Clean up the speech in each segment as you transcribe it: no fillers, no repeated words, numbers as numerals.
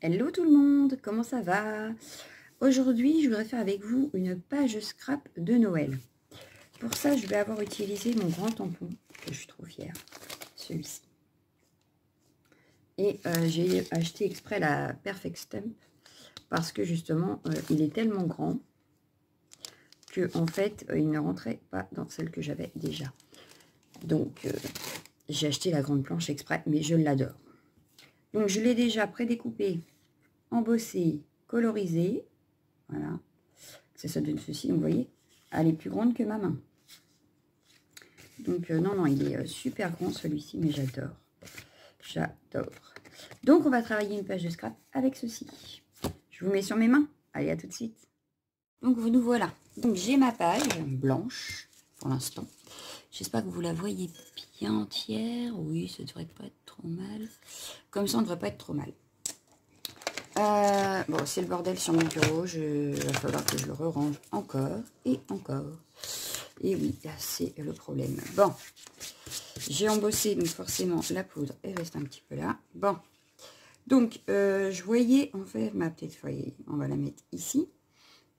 Hello tout le monde, comment ça va? Aujourd'hui, je voudrais faire avec vous une page scrap de Noël. Pour ça, je vais avoir utilisé mon grand tampon, que je suis trop fière, celui-ci. Et j'ai acheté exprès la Perfect Stamp, parce que justement, il est tellement grand que en fait, il ne rentrait pas dans celle que j'avais déjà. Donc, j'ai acheté la grande planche exprès, mais je l'adore. Donc, je l'ai déjà prédécoupé, embossé, colorisé. Voilà. C'est ça donne ceci, vous voyez, elle est plus grande que ma main. Donc non, il est super grand celui-ci, mais j'adore. J'adore. Donc on va travailler une page de scrap avec ceci. Je vous mets sur mes mains. Allez, à tout de suite. Donc nous voilà. Donc j'ai ma page blanche pour l'instant. J'espère que vous la voyez bien entière. Oui, ça devrait pas être trop mal. Comme ça, on ne devrait pas être trop mal. Bon, c'est le bordel sur mon bureau. Il va falloir que je le range encore et encore. Et oui, c'est le problème. Bon, j'ai embossé, donc forcément, la poudre, elle reste un petit peu là. Bon, donc, je voyais, en fait, ma petite feuille, on va la mettre ici.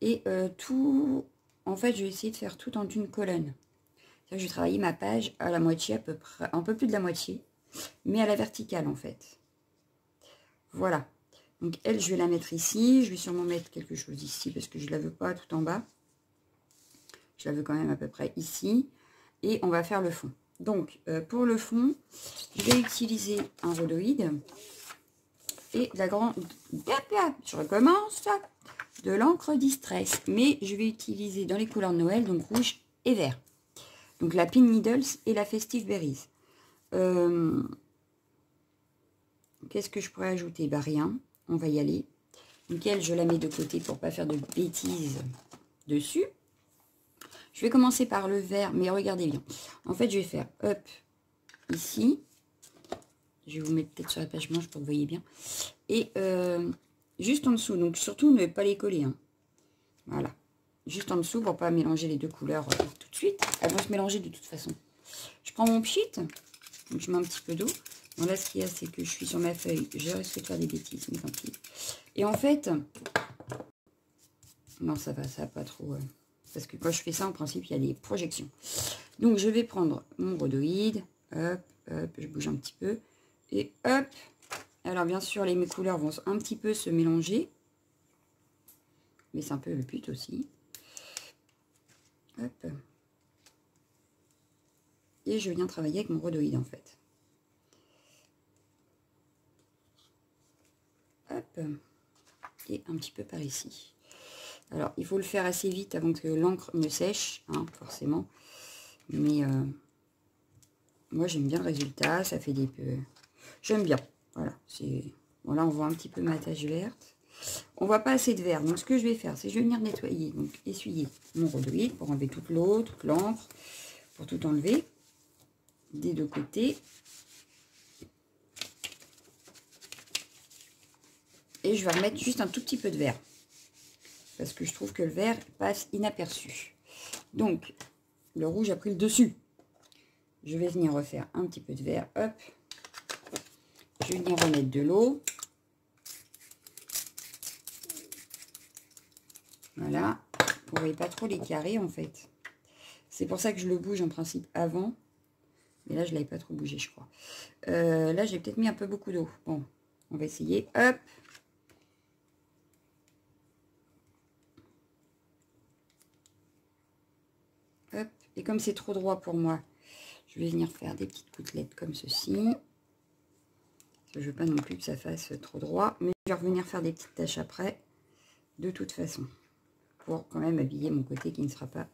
Et tout, en fait, je vais essayer de faire tout en une colonne. Je vais travailler ma page à la moitié, à peu près, un peu plus de la moitié, mais à la verticale, en fait. Voilà. Donc, elle, je vais la mettre ici. Je vais sûrement mettre quelque chose ici, parce que je ne la veux pas tout en bas. Je la veux quand même à peu près ici. Et on va faire le fond. Donc, pour le fond, je vais utiliser un rhodoïde. Et de la grande... Je recommence. De l'encre Distress. Mais je vais utiliser dans les couleurs de Noël, donc rouge et vert. Donc, la Pin Needles et la Festive Berries. Qu'est-ce que je pourrais ajouter? Bah, rien. On va y aller. Donc, elle, je la mets de côté pour ne pas faire de bêtises dessus. Je vais commencer par le vert, mais regardez bien. En fait, je vais faire up ici. Je vais vous mettre peut-être sur la page blanche pour que vous voyez bien. Et juste en dessous. Donc, surtout, ne pas les coller. Hein. Voilà. Juste en dessous pour ne pas mélanger les deux couleurs tout de suite. Elles vont se mélanger de toute façon. Je prends mon pchit. Donc, je mets un petit peu d'eau. Bon, là, ce qu'il y a, c'est que je suis sur ma feuille. Je risque de faire des bêtises, mais tant pis. Et en fait... Non, ça va pas trop... parce que quand je fais ça, en principe, il y a des projections. Donc, je vais prendre mon rhodoïde. Hop, hop, je bouge un petit peu. Et hop. Alors, bien sûr, mes couleurs vont un petit peu se mélanger. Mais c'est un peu le but aussi. Hop. Et je viens travailler avec mon rhodoïde, en fait. Hop. Et un petit peu par ici. Alors, il faut le faire assez vite avant que l'encre ne sèche, hein, forcément. Mais moi, j'aime bien le résultat. Ça fait des peu... J'aime bien. Voilà. Bon, là, on voit un petit peu ma tache verte. On voit pas assez de vert. Donc, ce que je vais faire, c'est que je vais venir nettoyer. Donc, essuyer mon rhodoïde pour enlever toute l'eau, toute l'encre. Pour tout enlever. Des deux côtés. Et je vais remettre juste un tout petit peu de vert. Parce que je trouve que le vert passe inaperçu. Donc, le rouge a pris le dessus. Je vais venir refaire un petit peu de vert. Hop. Je vais venir remettre de l'eau. Voilà. Vous ne voyez pas trop les carrés, en fait. C'est pour ça que je le bouge, en principe, avant. Mais là, je ne l'avais pas trop bougé, je crois. Là, j'ai peut-être mis un peu beaucoup d'eau. Bon, on va essayer. Hop. Hop. Et comme c'est trop droit pour moi, je vais venir faire des petites gouttelettes comme ceci. Je ne veux pas non plus que ça fasse trop droit. Mais je vais revenir faire des petites taches après. De toute façon. Pour quand même habiller mon côté qui ne sera pas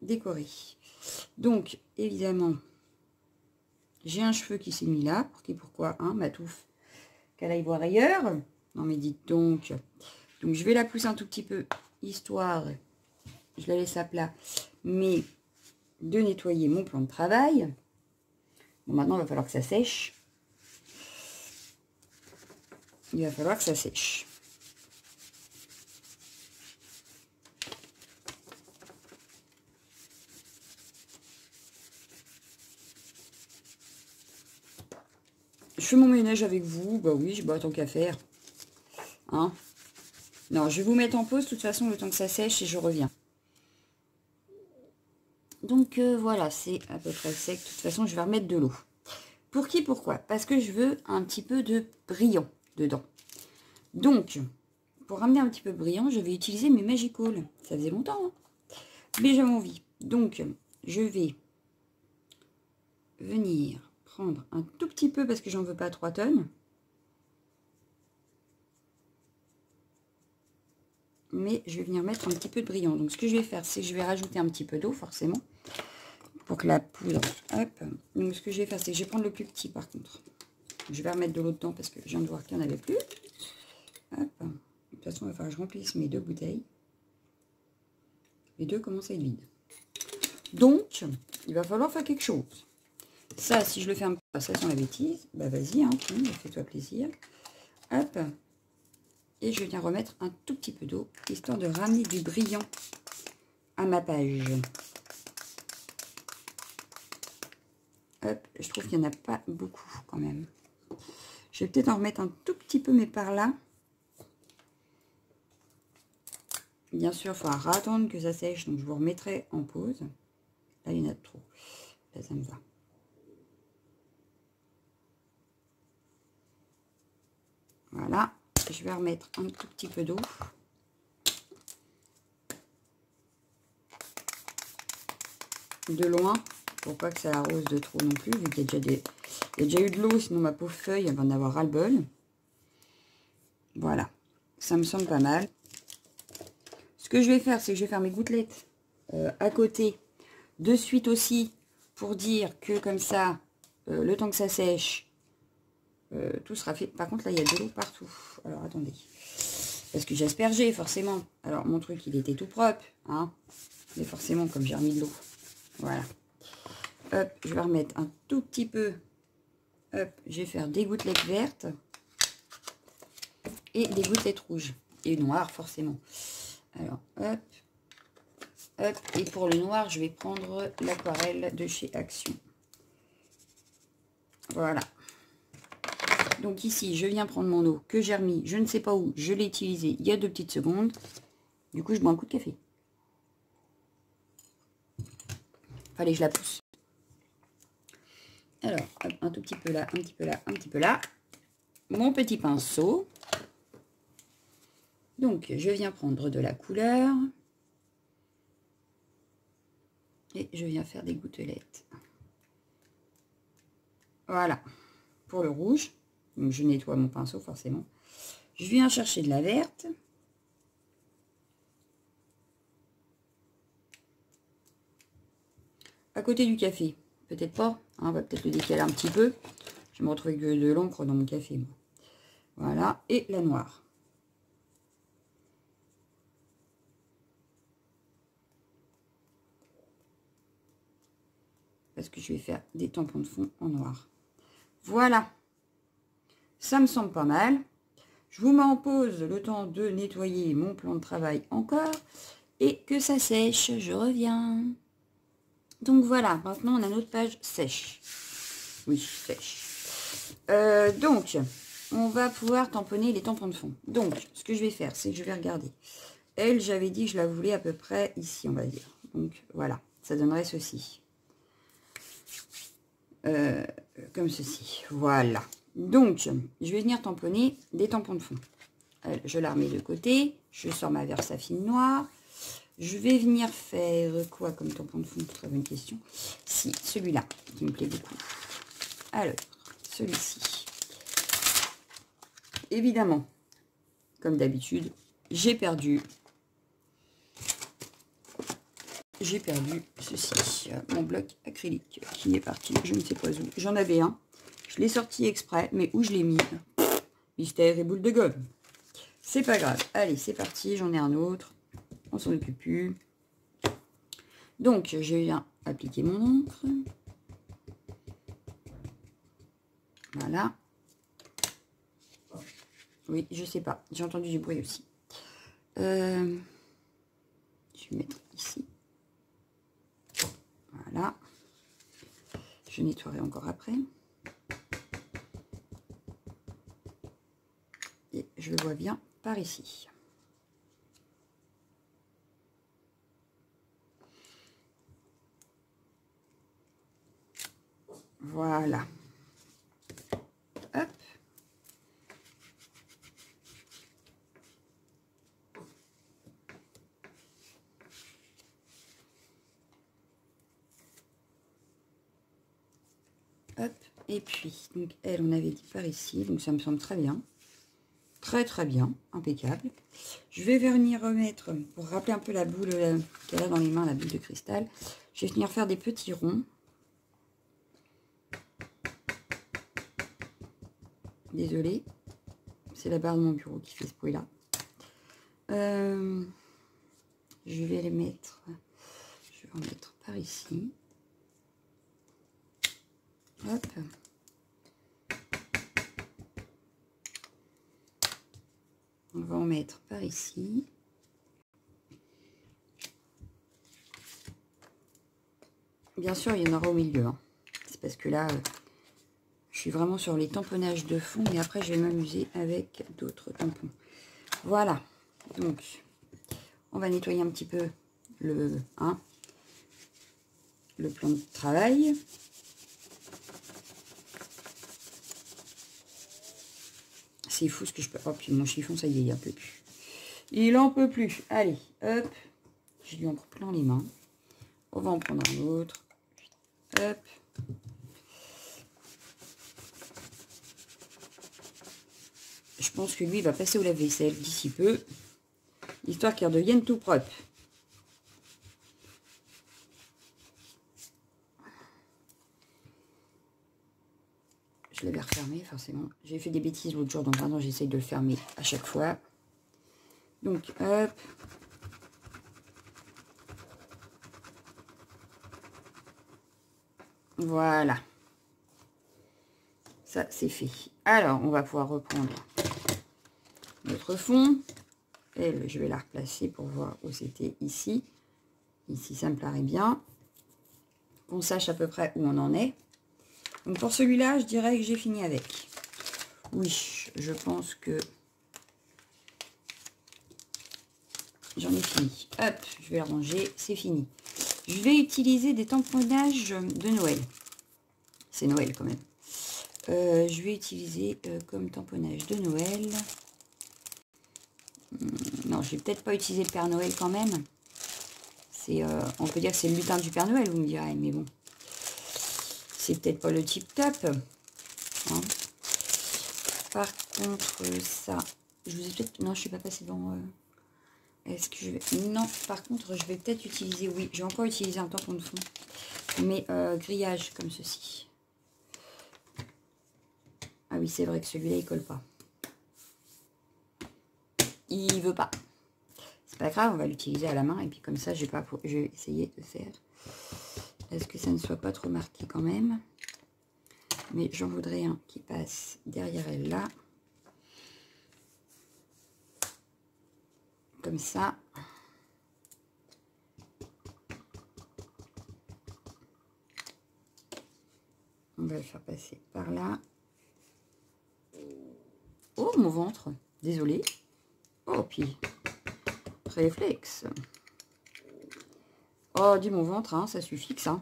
décoré. Donc, évidemment, j'ai un cheveu qui s'est mis là. Pourquoi, hein, ma touffe, qu'elle aille voir ailleurs. Non, mais dites donc. Donc, je vais la pousser un tout petit peu, histoire, je la laisse à plat, mais de nettoyer mon plan de travail. Bon, maintenant, il va falloir que ça sèche. Il va falloir que ça sèche. Je fais mon ménage avec vous. Bah oui, bah, tant qu'à faire. Hein? Non, je vais vous mettre en pause, de toute façon, le temps que ça sèche et je reviens. Donc, voilà, c'est à peu près sec. De toute façon, je vais remettre de l'eau. Pour qui, pourquoi? Parce que je veux un petit peu de brillant dedans. Donc, pour ramener un petit peu de brillant, je vais utiliser mes Magical. Ça faisait longtemps, hein, mais j'avais envie. Donc, je vais venir prendre un tout petit peu, parce que j'en veux pas 3 tonnes. Mais je vais venir mettre un petit peu de brillant. Donc, ce que je vais faire, c'est que je vais rajouter un petit peu d'eau, forcément, pour que la poudre... Hop. Donc, ce que je vais faire, c'est que je vais prendre le plus petit, par contre. Je vais remettre de l'eau dedans, parce que je viens de voir qu'il n'y en avait plus. Hop. De toute façon, il va falloir que je remplisse mes 2 bouteilles. Les 2 commencent à être vides. Donc, il va falloir faire quelque chose. Ça, si je le fais un peu, ça sent la bêtise. Bah, vas-y, hein, fais-toi plaisir. Hop. Et je viens remettre un tout petit peu d'eau, histoire de ramener du brillant à ma page. Hop, je trouve qu'il n'y en a pas beaucoup quand même. Je vais peut-être en remettre un tout petit peu, mais par là. Bien sûr, il faudra attendre que ça sèche, donc je vous remettrai en pause. Là, il y en a trop. Là, ça me va. Voilà. Je vais remettre un tout petit peu d'eau. De loin, pour pas que ça arrose de trop non plus, vu qu'il y a déjà eu de l'eau, sinon ma pauvre feuille, elle va en avoir ras-le-bol. Voilà. Ça me semble pas mal. Ce que je vais faire, c'est que je vais faire mes gouttelettes à côté, de suite aussi, pour dire que comme ça, le temps que ça sèche, tout sera fait. Par contre, là, il y a de l'eau partout. Alors, attendez. Parce que j'ai aspergé, forcément. Alors, mon truc, il était tout propre. Hein, mais forcément, comme j'ai remis de l'eau. Voilà. Hop, je vais remettre un tout petit peu. Hop, je vais faire des gouttelettes vertes. Et des gouttelettes rouges. Et noires, forcément. Alors, hop. Hop. Et pour le noir, je vais prendre l'aquarelle de chez Action. Voilà. Donc ici, je viens prendre mon eau que j'ai remis, je ne sais pas où, je l'ai utilisée il y a 2 petites secondes. Du coup, je bois un coup de café. Fallait que je la pousse. Alors, hop, un tout petit peu là, un petit peu là, un petit peu là. Mon petit pinceau. Donc, je viens prendre de la couleur. Et je viens faire des gouttelettes. Voilà. Pour le rouge. Donc, je nettoie mon pinceau, forcément. Je viens chercher de la verte. À côté du café. Peut-être pas. Hein, on va peut-être le décaler un petit peu. Je vais me retrouver avec de l'encre dans mon café, moi. Voilà. Et la noire. Parce que je vais faire des tampons de fond en noir. Voilà. Ça me semble pas mal. Je vous mets en pause le temps de nettoyer mon plan de travail encore. Et que ça sèche, je reviens. Donc voilà, maintenant on a notre page sèche. Oui, sèche. Donc, on va pouvoir tamponner les tampons de fond. Donc, ce que je vais faire, c'est que je vais regarder. Elle, j'avais dit que je la voulais à peu près ici, on va dire. Donc voilà, ça donnerait ceci. Comme ceci. Voilà. Donc, je vais venir tamponner des tampons de fond. Je la remets de côté. Je sors ma Versafine noire. Je vais venir faire quoi comme tampon de fond? Très bonne question. Si, celui-là, qui me plaît beaucoup. Alors, celui-ci. Évidemment, comme d'habitude, j'ai perdu ceci, mon bloc acrylique qui est parti, je ne sais pas où. J'en avais un, je l'ai sorti exprès, mais où je l'ai mis? Mystère et boule de gomme. C'est pas grave. Allez, c'est parti, j'en ai un autre. On s'en occupe plus. Donc, je viens appliquer mon encre. Voilà. Oui, je sais pas. J'ai entendu du bruit aussi. Je vais mettre ici. Voilà. Je nettoierai encore après. je le vois bien par ici. Voilà. Hop. Hop. Et puis, donc elle, on avait dit par ici, donc ça me semble très bien. Très très bien, impeccable. Je vais venir remettre, pour rappeler un peu la boule qu'elle a dans les mains, la boule de cristal, je vais venir faire des petits ronds. Désolée, c'est la barre de mon bureau qui fait ce bruit-là. Je vais les mettre, je vais en mettre par ici. Hop. On va en mettre par ici. Bien sûr, il y en aura au milieu. Hein. C'est parce que là, je suis vraiment sur les tamponnages de fond. Et après, je vais m'amuser avec d'autres tampons. Voilà. Donc, on va nettoyer un petit peu le plan de travail. C'est fou ce que je peux... Oh, puis mon chiffon, ça y est, il n'en peut plus. Il en peut plus. Allez, hop. Je lui en prends plein les mains. On va en prendre un autre. Hop. Je pense que lui, il va passer au lave-vaisselle d'ici peu. Histoire qu'il redevienne tout propre. Je l'avais refermé, forcément. J'ai fait des bêtises l'autre jour, donc maintenant j'essaye de le fermer à chaque fois. Donc, hop. Voilà. Ça, c'est fait. Alors, on va pouvoir reprendre notre fond. Et je vais la replacer pour voir où c'était ici. Ici, ça me paraît bien. Qu'on sache à peu près où on en est. Donc, pour celui-là, je dirais que j'ai fini avec. Oui, je pense que j'en ai fini. Hop, je vais le ranger. C'est fini. Je vais utiliser des tamponnages de Noël. C'est Noël quand même. Je vais utiliser comme tamponnage de Noël. Non, je vais peut-être pas utiliser le Père Noël quand même. C'est, on peut dire que c'est le lutin du Père Noël, vous me direz, mais bon. C'est peut-être pas le tip top. Hein. Par contre, ça, je vous ai peut-être... Non, je suis pas passée devant... Est-ce que je vais... Non, par contre, je vais peut-être utiliser... Oui, je vais encore utiliser un tampon de fond. Mais grillage comme ceci. Ah oui, c'est vrai que celui-là, il colle pas. Il veut pas. C'est pas grave, on va l'utiliser à la main. Et puis comme ça, je vais essayer de faire... Est-ce que ça ne soit pas trop marqué quand même? Mais j'en voudrais un qui passe derrière elle là. Comme ça. On va le faire passer par là. Oh, mon ventre. Désolée. Oh, puis... réflexe. Oh, dis mon ventre, hein, ça suffit que ça.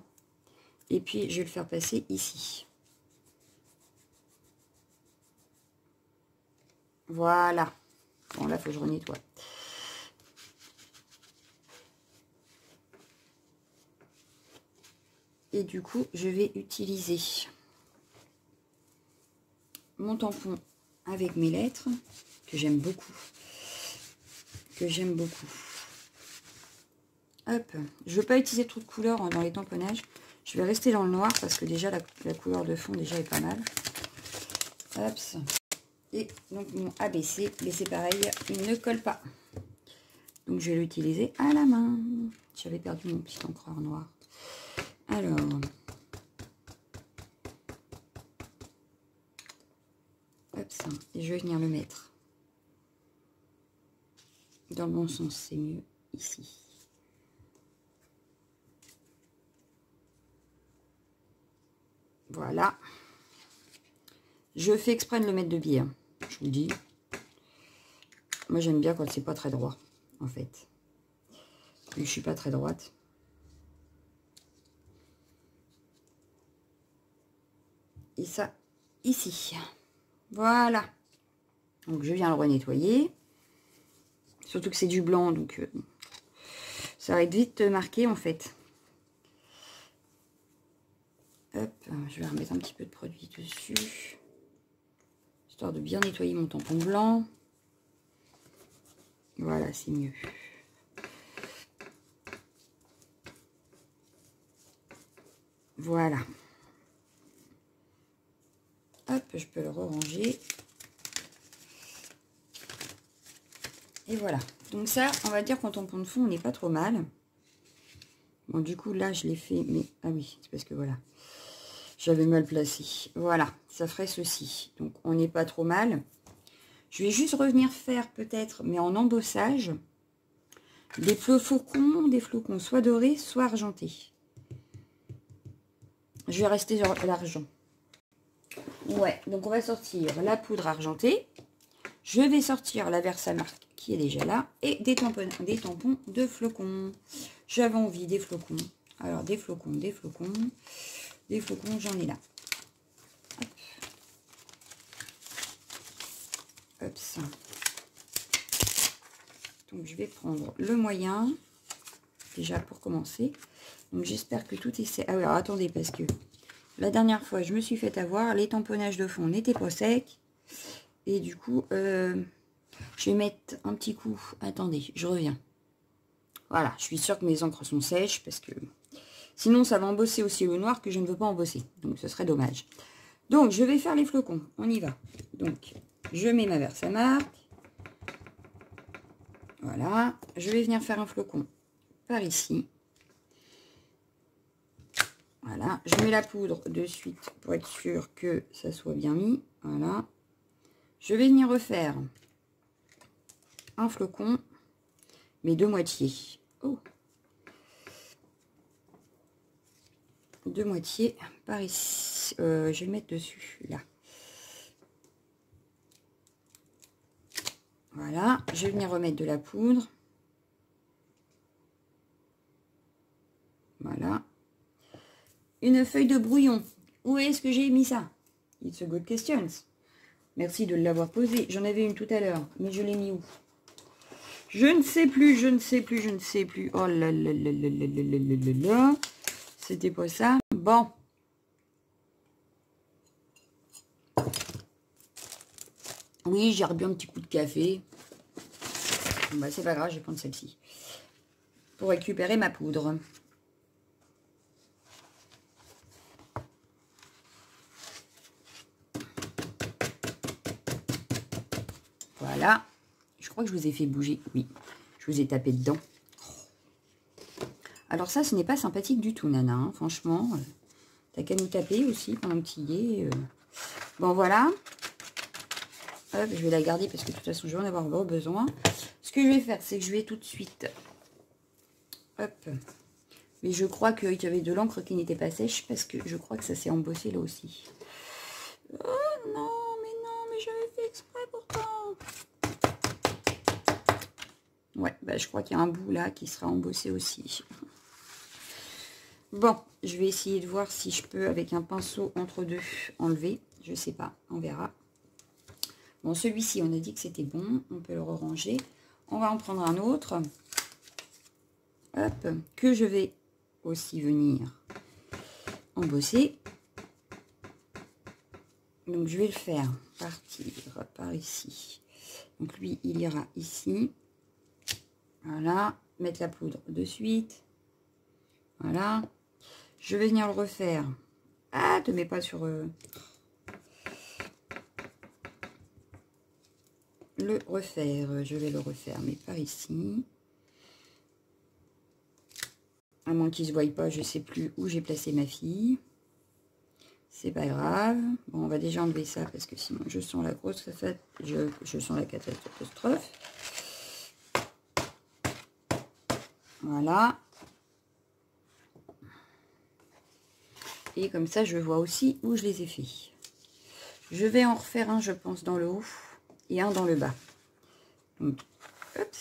Et puis, je vais le faire passer ici. Voilà. Bon, là, il faut que je renettoie. Et du coup, je vais utiliser mon tampon avec mes lettres, que j'aime beaucoup. Hop. Je ne veux pas utiliser trop de couleurs dans les tamponnages. Je vais rester dans le noir parce que déjà, la couleur de fond, déjà, est pas mal. Hop. Et donc, mon ABC, mais c'est pareil, il ne colle pas. Donc, je vais l'utiliser à la main. J'avais perdu mon petit encreur noir. Alors... hop, ça. Et je vais venir le mettre dans le bon sens, c'est mieux ici. Voilà. Je fais exprès de le mettre de biais, hein, je vous le dis. Moi, j'aime bien quand c'est pas très droit, en fait. Je suis pas très droite. Et ça, ici. Voilà. Donc, je viens le renettoyer. Surtout que c'est du blanc, donc ça va être vite marqué, en fait. Hop, je vais remettre un petit peu de produit dessus. Histoire de bien nettoyer mon tampon blanc. Voilà, c'est mieux. Voilà. Hop, je peux le ranger. Et voilà. Donc ça, on va dire qu'en tampon de fond, on n'est pas trop mal. Bon, du coup, là, je l'ai fait, mais... Ah oui, c'est parce que voilà. J'avais mal placé. Voilà, ça ferait ceci. Donc, on n'est pas trop mal. Je vais juste revenir faire, peut-être, mais en embossage, des flocons soit dorés, soit argentés. Je vais rester sur l'argent. Ouais, donc on va sortir la poudre argentée. Je vais sortir la Versamark qui est déjà là. Et des tampons de flocons. J'avais envie des flocons. Alors, des flocons. Des flocons, j'en ai là. Hop. Hop, ça. Donc, je vais prendre le moyen. Déjà, pour commencer. Donc, j'espère que tout est... Ah oui, alors, attendez, parce que la dernière fois, je me suis fait avoir. Les tamponnages de fond n'étaient pas secs. Et du coup, je vais mettre un petit coup. Attendez, je reviens. Voilà, je suis sûre que mes encres sont sèches parce que sinon ça va embosser aussi le noir que je ne veux pas embosser. Donc ce serait dommage. Donc je vais faire les flocons. On y va. Donc je mets ma Versamark. Voilà. Je vais venir faire un flocon par ici. Voilà. Je mets la poudre de suite pour être sûr que ça soit bien mis. Voilà. Je vais venir refaire un flocon, mais de moitié. Oh. De moitié par ici. Je vais le mettre dessus, là. Voilà. Je vais venir remettre de la poudre. Voilà. Une feuille de brouillon. Où est-ce que j'ai mis ça? It's a good question. Merci de l'avoir posé. J'en avais une tout à l'heure, mais je l'ai mis où? Je ne sais plus, je ne sais plus, je ne sais plus. Oh là là là là là là là là là. C'était pas ça. Bon. Oui, j'ai rebu un petit coup de café. Bah, c'est pas grave, je vais prendre celle-ci. Pour récupérer ma poudre. Voilà. Je crois que je vous ai fait bouger. Oui, je vous ai tapé dedans. Alors ça, ce n'est pas sympathique du tout, Nana. Hein. Franchement, t'as qu'à nous taper aussi pendant que tu y es. Bon, voilà. Hop, je vais la garder parce que de toute façon, je vais en avoir besoin. Ce que je vais faire, c'est que je vais tout de suite... Hop. Mais je crois qu'il y avait de l'encre qui n'était pas sèche parce que je crois que ça s'est embossé là aussi. Oh non, mais j'avais fait exprès pourtant. Ouais, bah, je crois qu'il y a un bout là qui sera embossé aussi. Bon, je vais essayer de voir si je peux, avec un pinceau entre deux, enlever. Je sais pas, on verra. Bon, celui-ci, on a dit que c'était bon. On peut le ranger. On va en prendre un autre. Hop, que je vais aussi venir embosser. Donc, je vais le faire partir par ici. Donc, lui, il ira ici. Voilà. Mettre la poudre de suite. Voilà. Je vais venir le refaire. Ah, te mets pas sur... le refaire. Je vais le refaire, mais par ici. À moins qu'il ne se voie pas, je ne sais plus où j'ai placé ma fille. C'est pas grave. Bon, on va déjà enlever ça parce que sinon je sens la grosse fête. Je sens la catastrophe. Voilà. Et comme ça, je vois aussi où je les ai fait. Je vais en refaire un, je pense, dans le haut et un dans le bas. Donc, hop.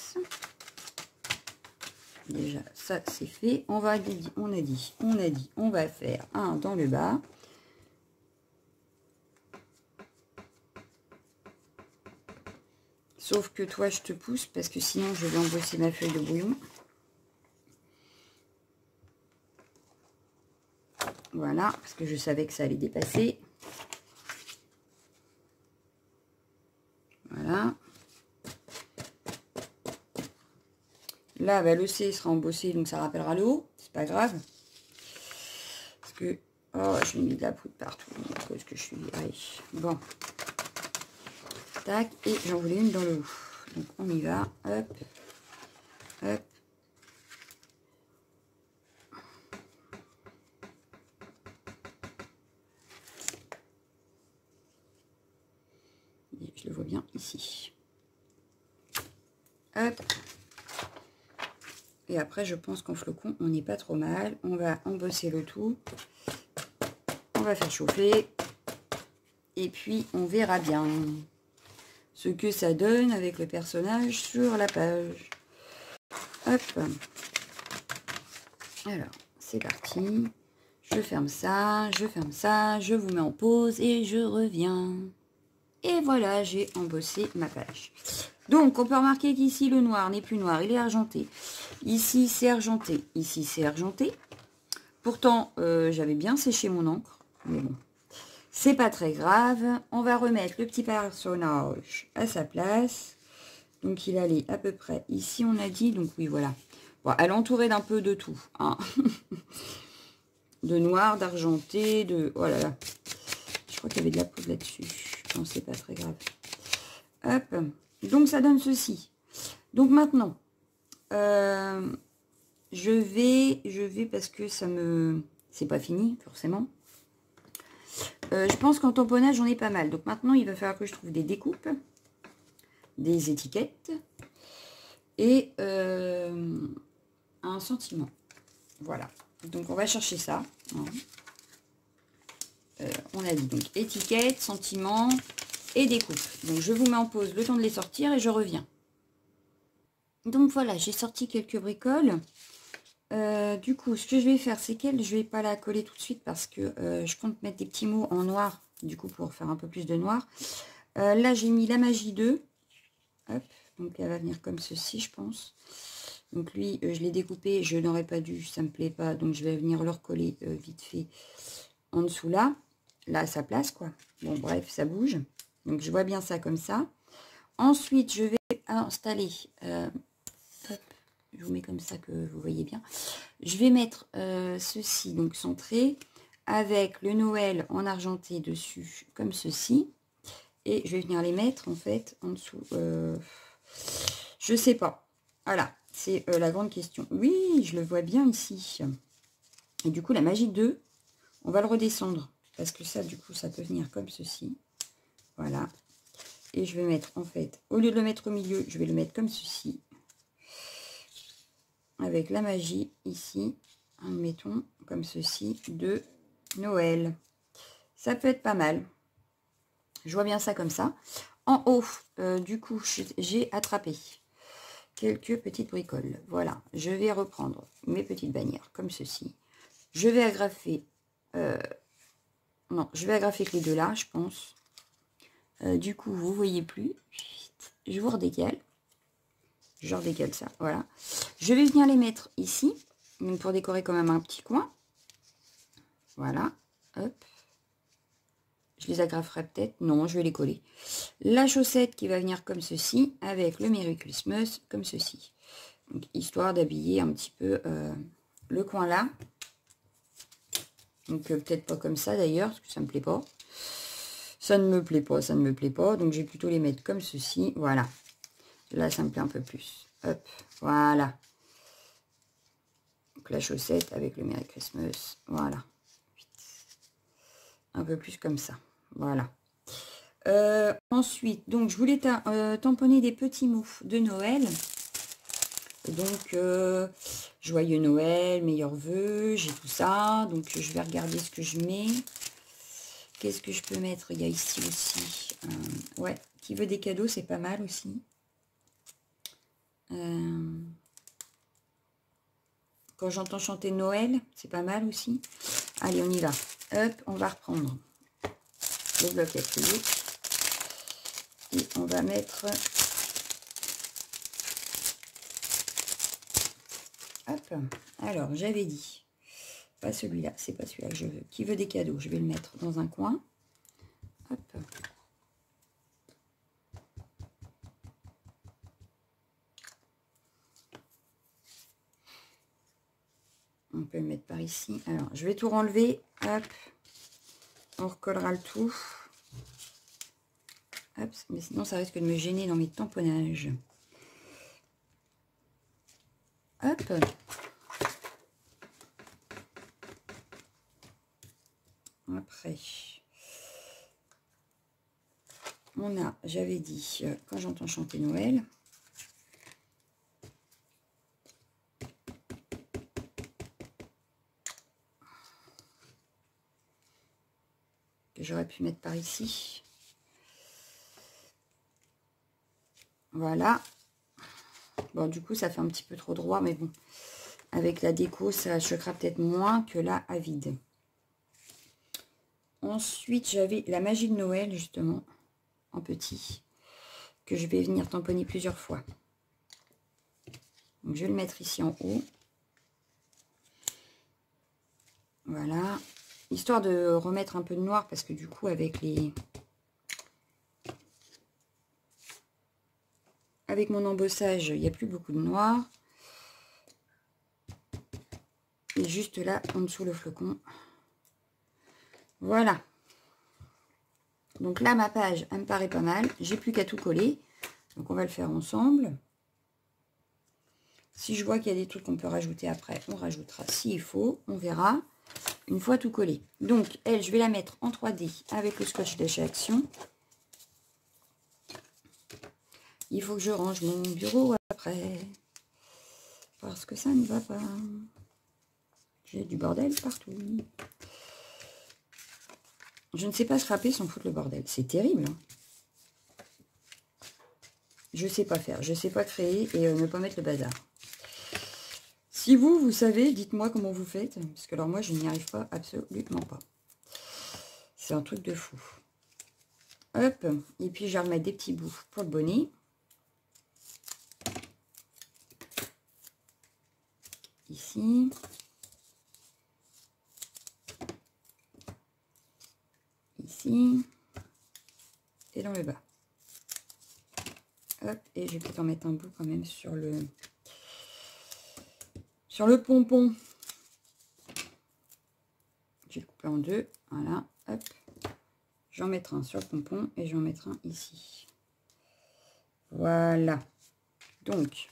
Déjà, ça c'est fait. On va on va faire un dans le bas. Sauf que toi, je te pousse parce que sinon, je vais embosser ma feuille de brouillon. Voilà, parce que je savais que ça allait dépasser. Voilà. Là, bah, le C sera embossé, donc ça rappellera le haut. C'est pas grave. Parce que... Oh, j'ai mis de la poudre partout. Qu'est-ce que je suis... Allez. Bon. Tac. Et j'en voulais une dans le haut. Donc, on y va. Hop. Hop. Et je le vois bien ici. Hop. Et après, je pense qu'en flocon, on n'est pas trop mal. On va embosser le tout. On va faire chauffer. Et puis, on verra bien ce que ça donne avec le personnage sur la page. Hop. Alors, c'est parti. Je ferme ça, je vous mets en pause et je reviens. Et voilà, j'ai embossé ma page. Donc, on peut remarquer qu'ici, le noir n'est plus noir, il est argenté. Ici, c'est argenté. Ici, c'est argenté. Pourtant, j'avais bien séché mon encre. Mais bon, c'est pas très grave. On va remettre le petit personnage à sa place. Donc, il allait à peu près ici, on a dit. Donc, oui, voilà. Bon, elle est entourée d'un peu de tout. Hein. De noir, d'argenté, de... Oh là là. Je crois qu'il y avait de la poudre là-dessus. Non, c'est pas très grave. Hop. Donc, ça donne ceci. Donc, maintenant, je vais parce que ça me... C'est pas fini, forcément. Je pense qu'en tamponnage, j'en ai pas mal. Donc, maintenant, il va falloir que je trouve des découpes, des étiquettes et un sentiment. Voilà. Donc, on va chercher ça. On a dit donc étiquette, sentiment et découpe. Donc, je vous mets en pause le temps de les sortir et je reviens. Donc, voilà, j'ai sorti quelques bricoles. Du coup, ce que je vais faire, c'est qu'elle, je vais pas la coller tout de suite parce que je compte mettre des petits mots en noir, du coup, pour faire un peu plus de noir. Là, j'ai mis la magie 2. Hop, donc elle va venir comme ceci, je pense. Donc lui, je l'ai découpé, je n'aurais pas dû, ça me plaît pas, donc je vais venir le recoller vite fait en dessous là à sa place, quoi. Bon, bref, ça bouge. Donc, je vois bien ça comme ça. Ensuite, je vais installer... hop, je vous mets comme ça que vous voyez bien. Je vais mettre ceci, donc centré, avec le Noël en argenté dessus, comme ceci. Et je vais venir les mettre, en fait, en dessous. Je sais pas. Voilà, c'est la grande question. Oui, je le vois bien ici. Et du coup, la magie 2, on va le redescendre. Parce que ça, du coup, ça peut venir comme ceci. Voilà. Et je vais mettre, en fait, au lieu de le mettre au milieu, je vais le mettre comme ceci. Avec la magie, ici, admettons, comme ceci, de Noël. Ça peut être pas mal. Je vois bien ça comme ça. En haut, du coup, j'ai attrapé quelques petites bricoles. Voilà. Je vais reprendre mes petites bannières, comme ceci. Je vais agrafer... non, je vais agrafer que les deux là, je pense. Du coup, vous voyez plus. Je vous redécale. Je redécale ça, voilà. Je vais venir les mettre ici, donc pour décorer quand même un petit coin. Voilà, hop. Je les agraferai peut-être. Non, je vais les coller. La chaussette qui va venir comme ceci, avec le Merry Christmas comme ceci. Donc, histoire d'habiller un petit peu le coin là. Donc, peut-être pas comme ça d'ailleurs, parce que ça ne me plaît pas. Ça ne me plaît pas, ça ne me plaît pas. Donc, je vais plutôt les mettre comme ceci. Voilà. Là, ça me plaît un peu plus. Hop, voilà. Donc, la chaussette avec le Merry Christmas. Voilà. Un peu plus comme ça. Voilà. Ensuite, donc, je voulais tamponner des petits mots de Noël. Donc, joyeux Noël, meilleurs vœux, j'ai tout ça. Donc, je vais regarder ce que je mets. Qu'est-ce que je peux mettre? Il y a ici aussi. Ouais, qui veut des cadeaux, c'est pas mal aussi. Quand j'entends chanter Noël, c'est pas mal aussi. Allez, on y va. Hop, on va reprendre le bloc acrylique. Et on va mettre... Hop. Alors, j'avais dit... Pas celui-là, c'est pas celui-là que je veux. Qui veut des cadeaux? Je vais le mettre dans un coin. Hop. On peut le mettre par ici. Alors, je vais tout renlever. Hop. On recollera le tout. Hop. Mais sinon, ça risque de me gêner dans mes tamponnages. Hop. Après, on a, j'avais dit, quand j'entends chanter Noël, que j'aurais pu mettre par ici. Voilà. Bon, du coup, ça fait un petit peu trop droit, mais bon, avec la déco, ça choquera peut-être moins que là à vide. Ensuite, j'avais la magie de Noël, justement, en petit, que je vais venir tamponner plusieurs fois. Donc, je vais le mettre ici en haut. Voilà. Histoire de remettre un peu de noir, parce que du coup, avec les... Avec mon embossage, il n'y a plus beaucoup de noir. Et juste là, en dessous le flocon. Voilà. Donc là, ma page, elle me paraît pas mal. J'ai plus qu'à tout coller. Donc on va le faire ensemble. Si je vois qu'il y a des trucs qu'on peut rajouter après, on rajoutera s'il faut. On verra une fois tout collé. Donc elle, je vais la mettre en 3D avec le scotch de chez Action. Il faut que je range mon bureau après. Parce que ça ne va pas. J'ai du bordel partout. Je ne sais pas scraper sans foutre le bordel. C'est terrible. Hein. Je ne sais pas faire. Je ne sais pas créer et ne pas mettre le bazar. Si vous savez, dites-moi comment vous faites. Parce que alors moi, je n'y arrive pas, absolument pas. C'est un truc de fou. Hop. Et puis, je vais remettre des petits bouts pour le bonnet. Ici. Ici. Et dans le bas. Hop. Et je vais peut-être en mettre un bout quand même sur le pompon. Je vais le couper en deux. Voilà. Hop. J'en mettrai un sur le pompon et j'en mettrai un ici. Voilà. Donc,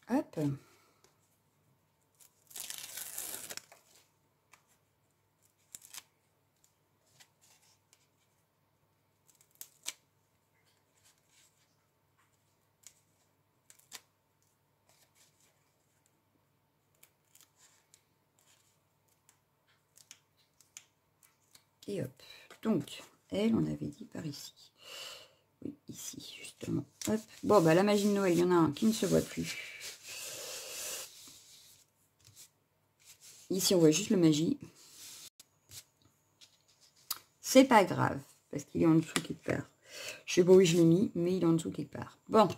hop. Et hop. Donc, elle, on avait dit par ici. Oui, ici, justement. Hop. Bon, bah, la magie de Noël, il y en a un qui ne se voit plus. Ici, on voit juste le magie. C'est pas grave, parce qu'il est en dessous quelque part. Je sais pas où je l'ai mis, mais il est en dessous quelque part. Bon.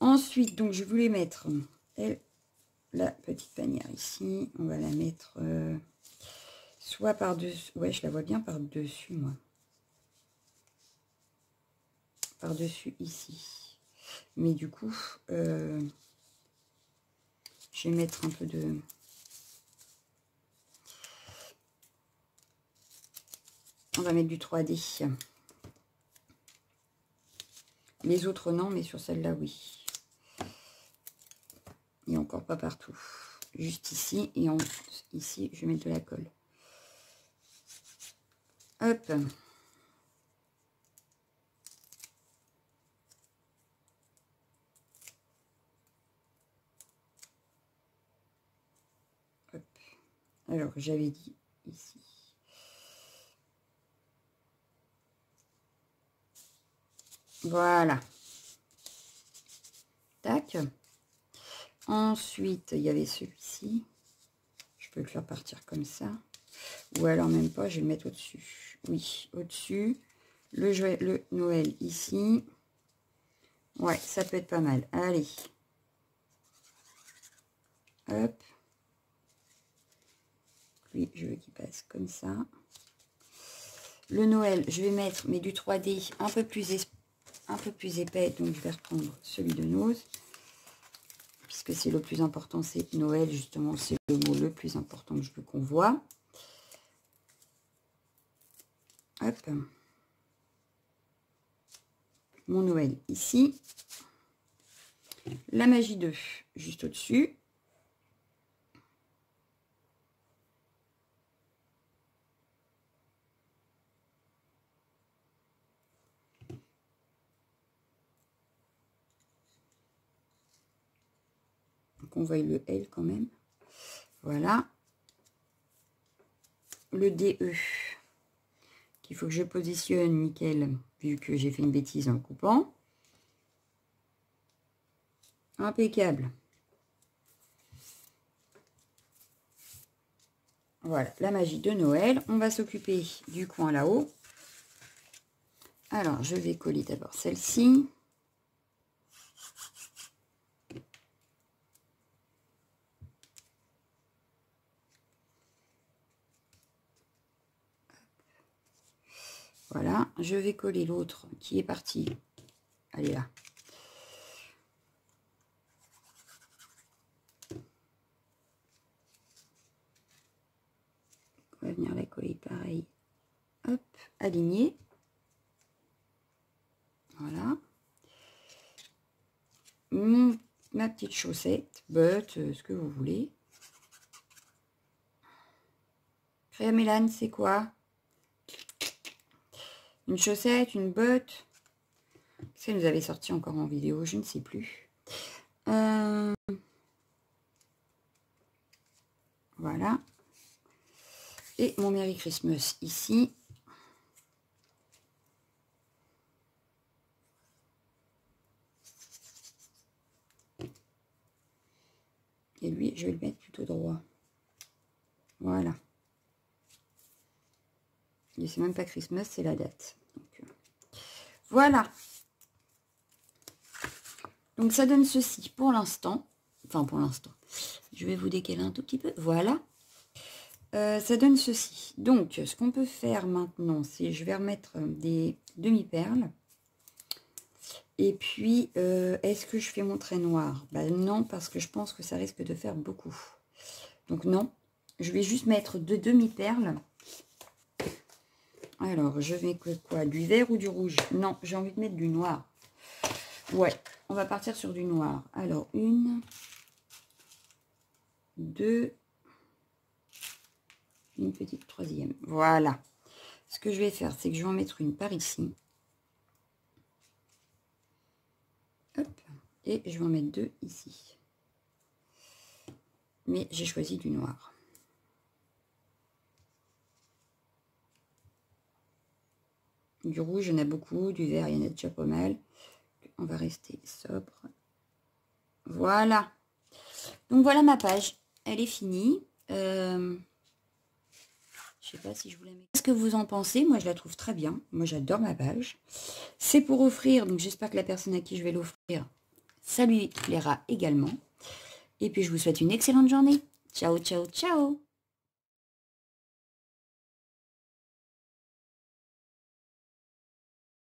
Ensuite, donc, je voulais mettre la petite bannière ici. On va la mettre soit par-dessus. Ouais, je la vois bien par-dessus, moi. Par-dessus ici. Mais du coup, je vais mettre un peu de... On va mettre du 3D. Les autres, non, mais sur celle-là, oui. Et encore pas partout. Juste ici. Et ici, je vais mettre de la colle. Hop. Hop. Alors, j'avais dit ici. Voilà. Tac. Ensuite, il y avait celui-ci. Je peux le faire partir comme ça. Ou alors même pas, je vais le mettre au-dessus. Oui, au-dessus. Le Noël ici. Ouais, ça peut être pas mal. Allez. Hop. Lui, je veux qu'il passe comme ça. Le Noël, je vais mettre, mais du 3D un peu plus épais. Donc, je vais reprendre celui de Nose. Puisque c'est le plus important, c'est Noël. Justement, c'est le mot le plus important que je veux qu'on voit. Hop. Mon Noël ici. La magie 2, juste au-dessus. On voit le L quand même. Voilà. Le DE, qu'il faut que je positionne nickel, vu que j'ai fait une bêtise en le coupant. Impeccable. Voilà, la magie de Noël. On va s'occuper du coin là-haut. Alors, je vais coller d'abord celle-ci. Voilà, je vais coller l'autre qui est parti. Elle est là. On va venir la coller pareil. Hop, aligner. Voilà. Ma petite chaussette, botte, ce que vous voulez. Créa Mélane, c'est quoi? Une chaussette, une botte. Ça nous avait sorti encore en vidéo, je ne sais plus. Voilà. Et mon Merry Christmas ici. Et lui, je vais le mettre plutôt droit. Voilà. Et c'est même pas Christmas, c'est la date. Donc, voilà. Donc ça donne ceci pour l'instant. Enfin pour l'instant. Je vais vous décaler un tout petit peu. Voilà. Ça donne ceci. Donc ce qu'on peut faire maintenant, c'est je vais remettre des demi-perles. Et puis, est-ce que je fais mon trait noir? Ben non, parce que je pense que ça risque de faire beaucoup. Donc non, je vais juste mettre deux demi-perles. Alors, je vais que quoi? Du vert ou du rouge? Non, j'ai envie de mettre du noir. Ouais, on va partir sur du noir. Alors, une, deux, une petite troisième. Voilà. Ce que je vais faire, c'est que je vais en mettre une par ici. Hop. Et je vais en mettre deux ici. Mais j'ai choisi du noir. Du rouge, il y en a beaucoup. Du vert, il y en a déjà pas mal. On va rester sobre. Voilà. Donc, voilà ma page. Elle est finie. Je sais pas si je vous la mets. Qu'est-ce que vous en pensez? Moi, je la trouve très bien. Moi, j'adore ma page. C'est pour offrir. Donc, j'espère que la personne à qui je vais l'offrir, ça lui plaira également. Et puis, je vous souhaite une excellente journée. Ciao, ciao, ciao!